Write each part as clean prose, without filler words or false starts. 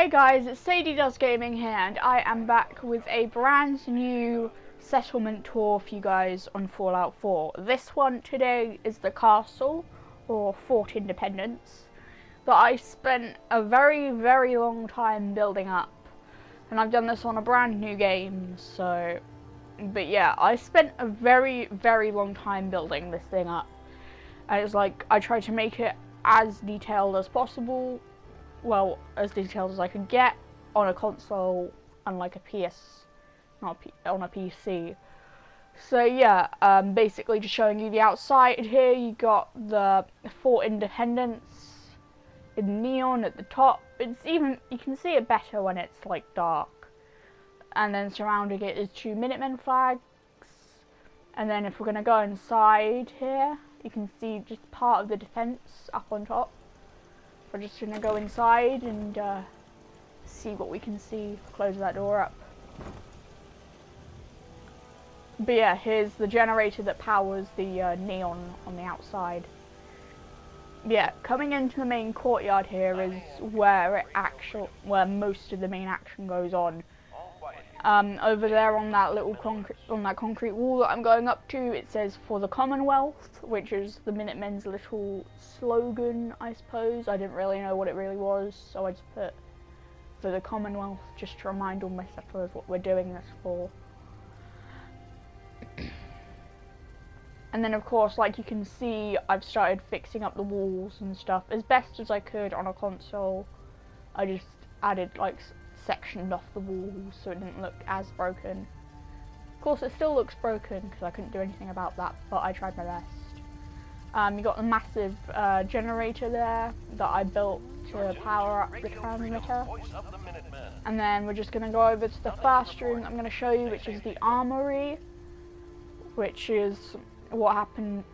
Hey guys, it's Sadie Does Gaming here, and I am back with a brand new settlement tour for you guys on Fallout 4. This one today is the castle, or Fort Independence, that I spent a very long time building up. And I've done this on a brand new game, so... But yeah, I spent a very long time building this thing up. And it's like, I tried to make it as detailed as possible. Well, as detailed as I could get on a console and like on a PC. So yeah, basically just showing you the outside here. You got the Fort Independence in neon at the top. It's even, you can see it better when it's like dark. And then surrounding it is 2 Minutemen flags. And then if we're gonna go inside here, you can see just part of the defense up on top. We're just gonna go inside and see what we can see. Close that door up. But yeah, here's the generator that powers the neon on the outside. Yeah, coming into the main courtyard here is where most of the main action goes on. Over there on that little concrete wall that I'm going up to, it says "For the Commonwealth," which is the Minutemen's little slogan, I suppose. I didn't really know what it really was, so I just put "For the Commonwealth" just to remind all my settlers what we're doing this for. And then of course, like you can see, I've started fixing up the walls and stuff as best as I could on a console. I just added like sectioned off the walls so it didn't look as broken. Of course, it still looks broken because I couldn't do anything about that, but I tried my best. You got the massive generator there that I built to power up the transmitter. And then we're just going to go over to the first room that I'm going to show you, which is the armory, which is what happened,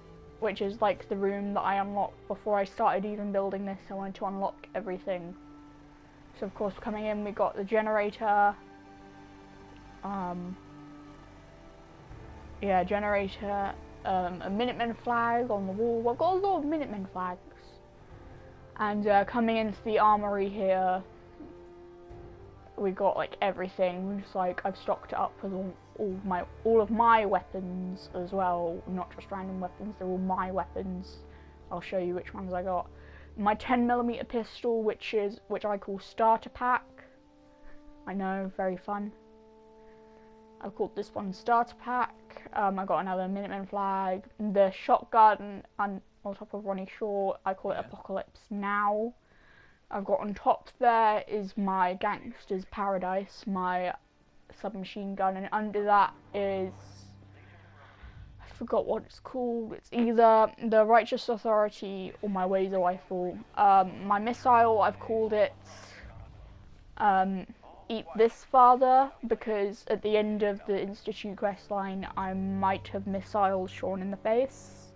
which is like the room that I unlocked before I started even building this. I wanted to unlock everything. So of course, coming in, we got the generator. Generator. A Minutemen flag on the wall. I've got a lot of Minutemen flags. And coming into the armory here, we got like everything. Just like I've stocked it up with all of my weapons as well. Not just random weapons. They're all my weapons. I'll show you which ones I got. My 10mm pistol, which I call Starter Pack. I know, very fun. I've called this one Starter Pack. I got another Minutemen flag. The shotgun on top of Ronnie Shaw, I call it Apocalypse Now. I've got on top there is my Gangster's Paradise, my submachine gun, and under that is, I forgot what it's called. It's either the Righteous Authority or my Laser Rifle. My missile, I've called it Eat This Father, because at the end of the Institute questline I might have missiled Sean in the face.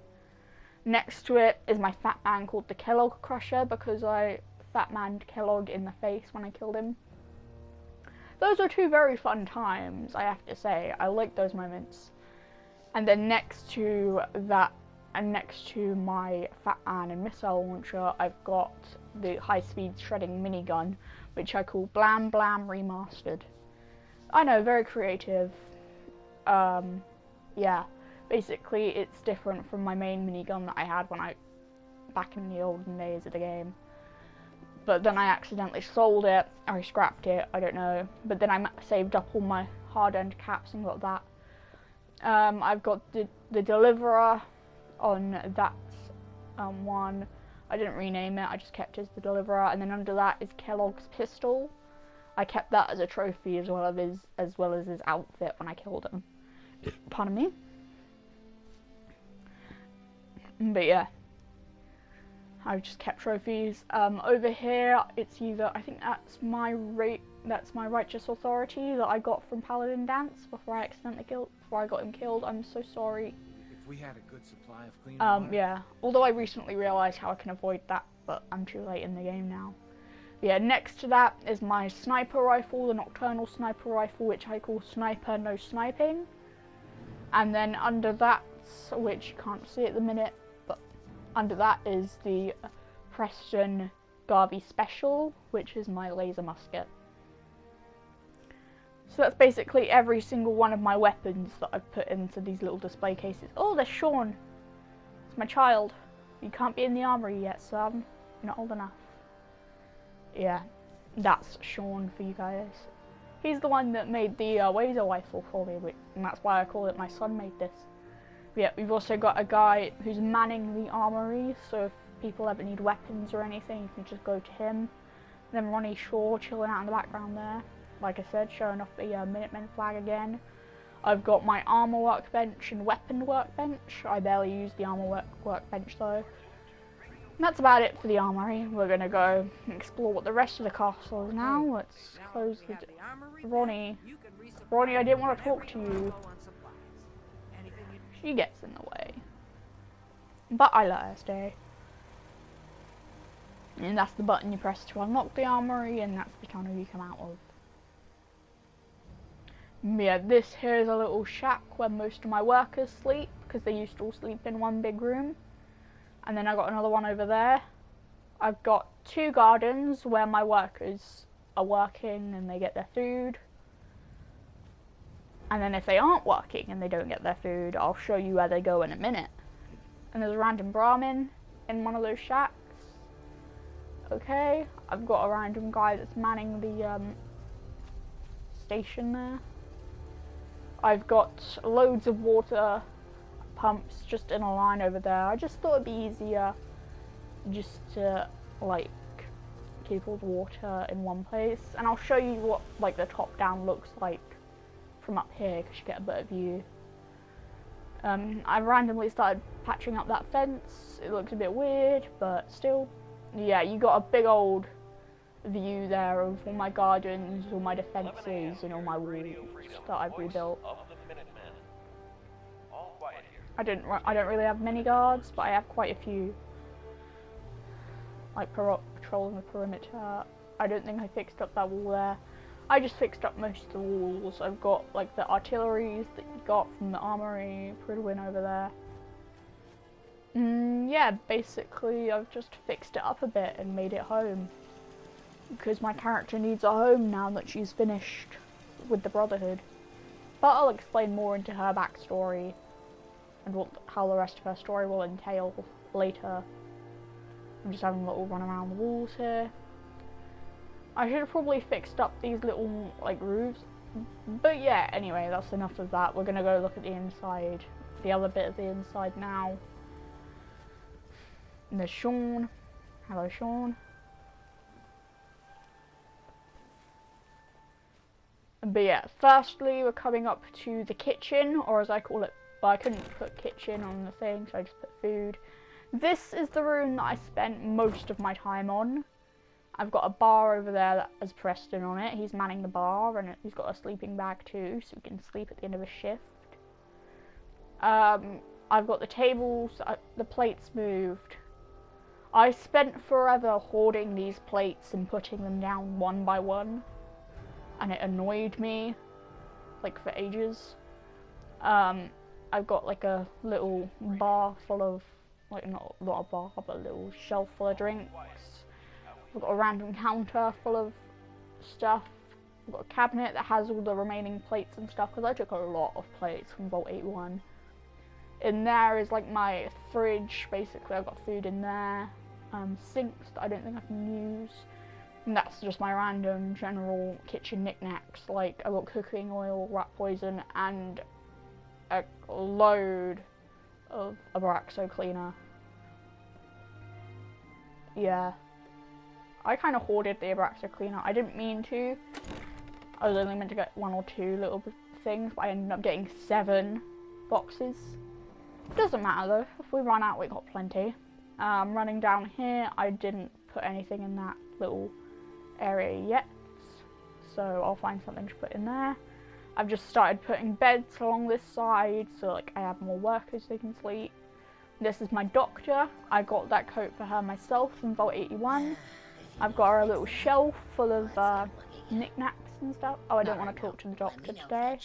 Next to it is my Fat Man called the Kellogg Crusher, because I Fat Man'd Kellogg in the face when I killed him. Those are two very fun times, I have to say. I like those moments. And then next to that, and next to my Fat Man and missile launcher, I've got the high-speed shredding minigun, which I call Blam Blam Remastered. I know, very creative. Yeah, basically it's different from my main minigun that I had back in the olden days of the game. But then I accidentally sold it, or I scrapped it, I don't know. But then I saved up all my hard-earned caps and got that. I've got the Deliverer on that one. I didn't rename it, I just kept it as the Deliverer. And then under that is Kellogg's pistol. I kept that as a trophy as well as his outfit when I killed him. Pardon me. But yeah, I've just kept trophies. Over here, it's either, I think that's my Righteous Authority that I got from Paladin Dance before I got him killed. I'm so sorry. If we had a good supply of clean water. Yeah. Although I recently realised how I can avoid that, but I'm too late in the game now. Yeah, next to that is my sniper rifle, the Nocturnal Sniper Rifle, which I call Sniper No Sniping. And then under that, which you can't see at the minute, but under that is the Preston Scarby Special, which is my laser musket. So that's basically every single one of my weapons that I've put into these little display cases. Oh, there's Sean. It's my child. You can't be in the armory yet, son. You're not old enough. Yeah, that's Sean for you guys. He's the one that made the laser rifle for me, and that's why I call it my son made this. But yeah, we've also got a guy who's manning the armory, so if people ever need weapons or anything, you can just go to him. And then Ronnie Shaw chilling out in the background there. Like I said, showing off the Minutemen flag again. I've got my armor workbench and weapon workbench. I barely use the armor workbench though. And that's about it for the armory. We're gonna go explore what the rest of the castle is now. Let's close the Ronnie, I didn't want to talk to you. She gets in the way. But I let her stay. And that's the button you press to unlock the armory, and that's the tunnel you come out of. Yeah, this here is a little shack where most of my workers sleep, because they used to all sleep in one big room. And then I got another one over there. I've got 2 gardens where my workers are working and they get their food. And then if they aren't working and they don't get their food, I'll show you where they go in a minute. And there's a random Brahmin in one of those shacks. Okay, I've got a random guy that's manning the station there. I've got loads of water pumps just in a line over there. I just thought it'd be easier just to like keep all the water in one place, and I'll show you what like the top down looks like from up here because you get a better view. I randomly started patching up that fence. It looks a bit weird, but still, yeah, you got a big old view there of all my gardens, all my defences, and all my walls that I've rebuilt. I don't really have many guards, but I have quite a few, like patrolling the perimeter. I don't think I fixed up that wall there. I just fixed up most of the walls. I've got like the artilleries that you got from the armory, Pridwin over there. Yeah, basically I've just fixed it up a bit and made it home. Because my character needs a home now that she's finished with the Brotherhood. But I'll explain more into her backstory and how the rest of her story will entail later. I'm just having a little run around the walls here. I should have probably fixed up these little like roofs. But yeah, anyway, that's enough of that. We're gonna go look at the inside, the other bit of the inside now. And there's Sean. Hello, Sean. But yeah, firstly, we're coming up to the kitchen, or as I call it, but I couldn't put kitchen on the thing, so I just put food. This is the room that I spent most of my time on. I've got a bar over there that has Preston on it. He's manning the bar, and he's got a sleeping bag too, so he can sleep at the end of a shift. I've got the tables, the plates moved. I spent forever hoarding these plates and putting them down one by one, and it annoyed me, like, for ages. I've got like a little bar full of, like, not a bar, but a little shelf full of drinks. I've got a random counter full of stuff. I've got a cabinet that has all the remaining plates and stuff, because I took a lot of plates from Vault 81. In there is like my fridge, basically. I've got food in there. Sinks that I don't think I can use. And that's just my random general kitchen knickknacks. Like, I've got cooking oil, rat poison, and a load of Abraxo cleaner. Yeah. I kind of hoarded the Abraxo cleaner. I didn't mean to. I was only meant to get 1 or 2 little things, but I ended up getting 7 boxes. Doesn't matter though. If we run out, we got plenty. Running down here, I didn't put anything in that little area yet, so I'll find something to put in there. I've just started putting beds along this side, so like I have more workers they can sleep. This is my doctor. I got that coat for her myself from Vault 81. I've got her a little shelf full of knickknacks and stuff. Oh, I don't want to talk to the doctor today.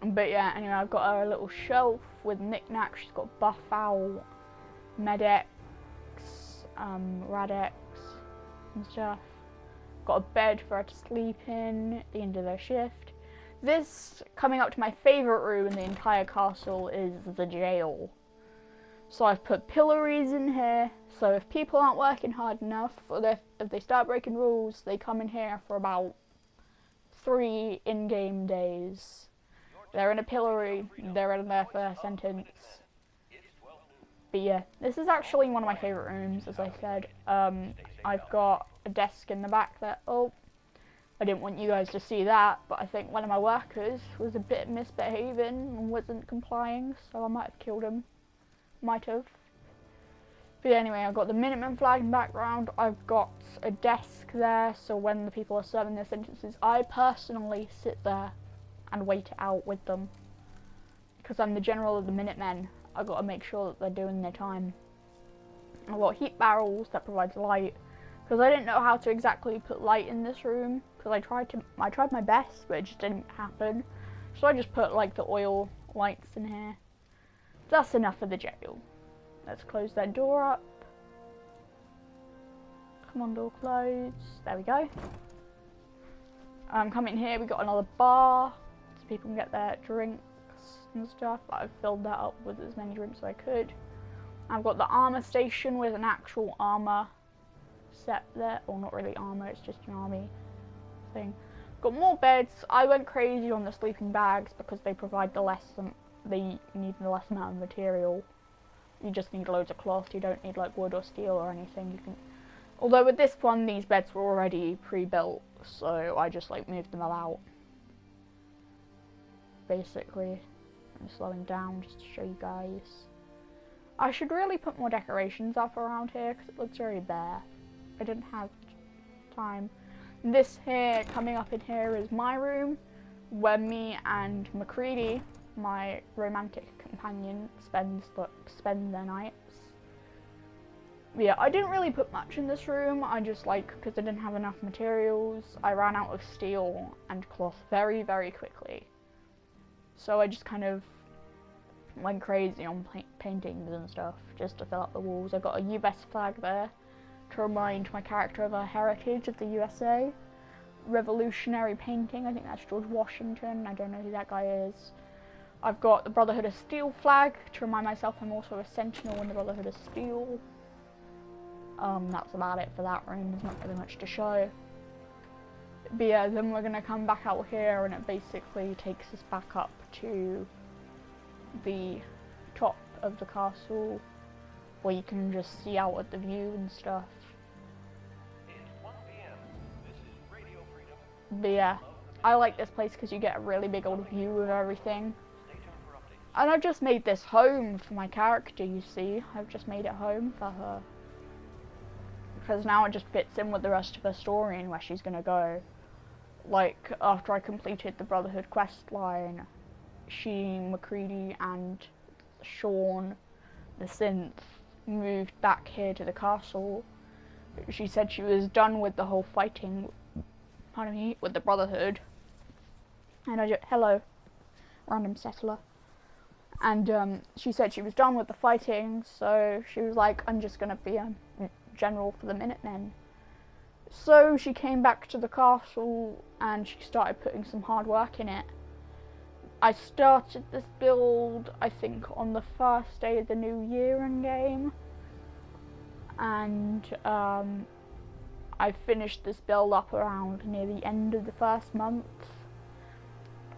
But yeah, anyway, I've got her a little shelf with knickknacks. She's got buff owl, Med-X, Radex and stuff. Got a bed for her to sleep in at the end of their shift. This, coming up to my favourite room in the entire castle, is the jail. So I've put pillories in here, so if people aren't working hard enough, or if they start breaking rules, they come in here for about 3 in-game days. They're in a pillory, they're in there for their sentence. But yeah, this is actually one of my favourite rooms, as I said. I've got a desk in the back there. Oh, I didn't want you guys to see that, but I think one of my workers was a bit misbehaving and wasn't complying, so I might have killed him. Might have. But yeah, anyway, I've got the Minuteman flag in the background. I've got a desk there, so when the people are serving their sentences, I personally sit there and wait it out with them. Because I'm the general of the Minutemen, I've got to make sure that they're doing their time. I've got heat barrels that provides light, because I didn't know how to exactly put light in this room, because I tried my best, but it just didn't happen. So I just put like the oil lights in here. That's enough of the jail. Let's close that door up. Come on, door closed. There we go. Coming here, we got another bar, so people can get their drinks and stuff. I've filled that up with as many drinks as I could. I've got the armor station with an actual armor set there, or not really armor, it's just an army thing. Got more beds. I went crazy on the sleeping bags because they provide they need the less amount of material. You just need loads of cloth. You don't need like wood or steel or anything. You can. Although with this one, these beds were already pre-built, so I just like moved them about. Basically, I'm slowing down just to show you guys. I should really put more decorations up around here because it looks very bare. I didn't have time. This here, coming up in here, is my room, where me and Macready, my romantic companion, spend their nights. But yeah, I didn't really put much in this room. I just because I didn't have enough materials, I ran out of steel and cloth very, very quickly. So I just kind of went crazy on paintings and stuff just to fill up the walls. I got a US flag there to remind my character of our heritage of the USA. Revolutionary painting. I think that's George Washington. I don't know who that guy is. I've got the Brotherhood of Steel flag to remind myself I'm also a sentinel in the Brotherhood of Steel. That's about it for that room. There's not really much to show. But yeah, then we're going to come back out here and it basically takes us back up to the top of the castle where you can just see out at the view and stuff. It's 1 p.m. This is Radio Freedom. But yeah, I like this place because you get a really big old view of everything. Stay tuned for updates. And I've just made this home for my character, you see. I've just made it home for her. Because now it just fits in with the rest of her story and where she's going to go. Like, after I completed the Brotherhood quest line, she, Macready, and Sean, the synth, moved back here to the castle. She said she was done with the whole fighting, pardon me, with the Brotherhood. And I just, hello, random settler. And she said she was done with the fighting, so she was like, I'm just gonna be a general for the Minutemen. So she came back to the castle and she started putting some hard work in it. I started this build, I think, on the first day of the new year in game. And I finished this build up around near the end of the first month.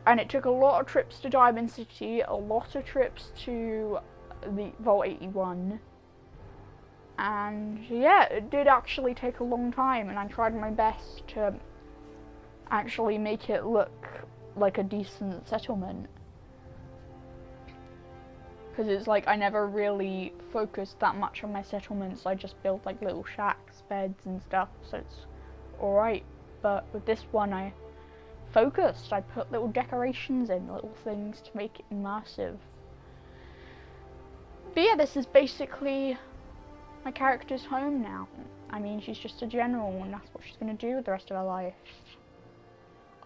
And it took a lot of trips to Diamond City, a lot of trips to the Vault 81. And yeah, it did actually take a long time, and I tried my best to actually make it look like a decent settlement. Because it's like I never really focused that much on my settlements. I just built like little shacks, beds and stuff, so it's alright. But with this one I focused. I put little decorations in, little things to make it immersive. But yeah, this is basically my character's home now. I mean, she's just a general and that's what she's going to do with the rest of her life.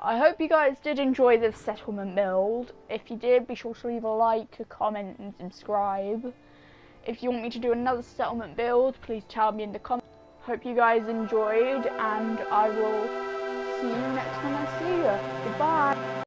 I hope you guys did enjoy this settlement build. If you did, be sure to leave a like, a comment and subscribe. If you want me to do another settlement build, please tell me in the comments. Hope you guys enjoyed, and I will see you next time I see you. Goodbye.